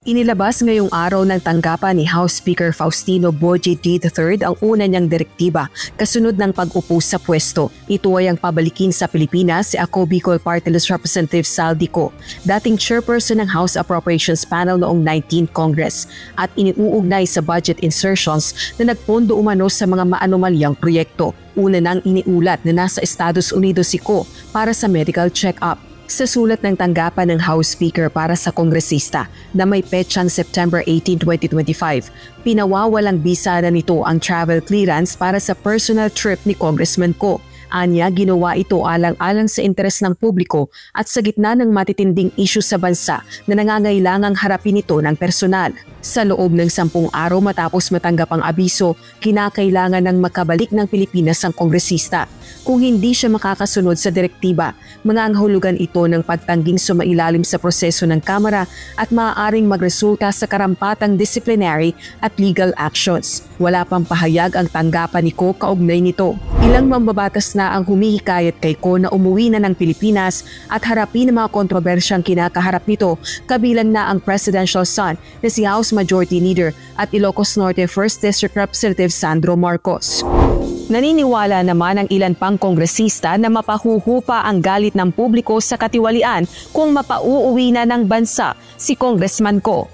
Inilabas ngayong araw ng tanggapan ni House Speaker Faustino Bogie III ang una niyang direktiba kasunod ng pag-upo sa pwesto. Ito ay ang pabalikin sa Pilipinas si Ako Bicol Party List Representative Saldico, dating chairperson ng House Appropriations Panel noong 19th Congress, at iniuugnay sa budget insertions na nagpondo umano sa mga maanomalyang proyekto. Una nang iniulat na nasa Estados Unidos si Ko para sa medical check-up. Sa sulat ng tanggapan ng House Speaker para sa kongresista na may petsang September 18, 2025, pinawawalang bisa na nito ang travel clearance para sa personal trip ni Congressman Ko. Anya, ginawa ito alang-alang sa interes ng publiko at sa gitna ng matitinding isyu sa bansa na nangangailangang harapin ito ng personal. Sa loob ng 10 araw matapos matanggap ang abiso, kinakailangan ng makabalik ng Pilipinas ang kongresista. Kung hindi siya makakasunod sa direktiba, mangangahulugan ito ng pagtangging sumailalim sa proseso ng Kamara at maaaring magresulta sa karampatang disciplinary at legal actions. Wala pang pahayag ang tanggapan ni Ko kaugnay nito. Ilang mambabatas na ang humihikayat kay Ko na umuwi na ng Pilipinas at harapin ang mga kontrobersyang kinakaharap nito, kabilang na ang presidential son na si House Majority Leader at Ilocos Norte 1st District Representative Sandro Marcos. Naniniwala naman ang ilan pang kongresista na mapahuhupa ang galit ng publiko sa katiwalian kung mapauuwi na ng bansa si Congressman Ko.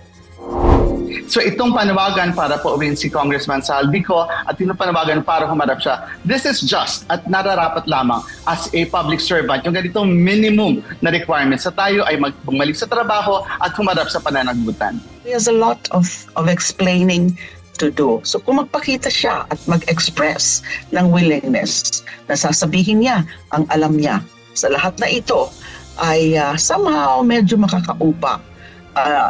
So itong panawagan para pauwiin si Congressman Saldico at itong panawagan para humarap siya, this is just at nararapat lamang as a public servant. Yung ganitong minimum na requirements sa tayo ay bumalik sa trabaho at humarap sa pananagutan. There's a lot of explaining to do. So kung magpakita siya at mag-express ng willingness na sasabihin niya ang alam niya sa lahat na ito ay somehow medyo makakaupa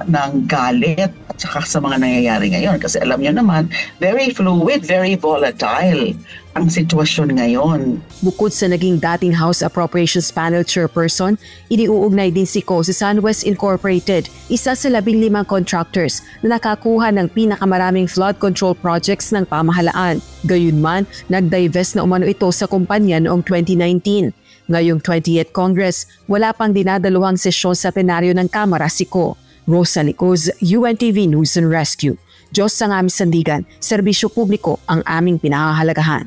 ng galit at saka sa mga nangyayari ngayon. Kasi alam niyo naman, very fluid, very volatile ang sitwasyon ngayon. Bukod sa naging dating House Appropriations Panel Chairperson, iniuugnay din si Ko sa SunWest Incorporated, isa sa 15 contractors na nakakuha ng pinakamaraming flood control projects ng pamahalaan. Gayunman, nag-divest na umano ito sa kumpanya noong 2019. Ngayong 20th Congress, wala pang dinadaluhang sesyon sa plenaryo ng Kamara si Ko. Rosa Licoz, UNTV News and Rescue. Diyos ang aming sandigan, serbisyo publiko ang aming pinahahalagahan.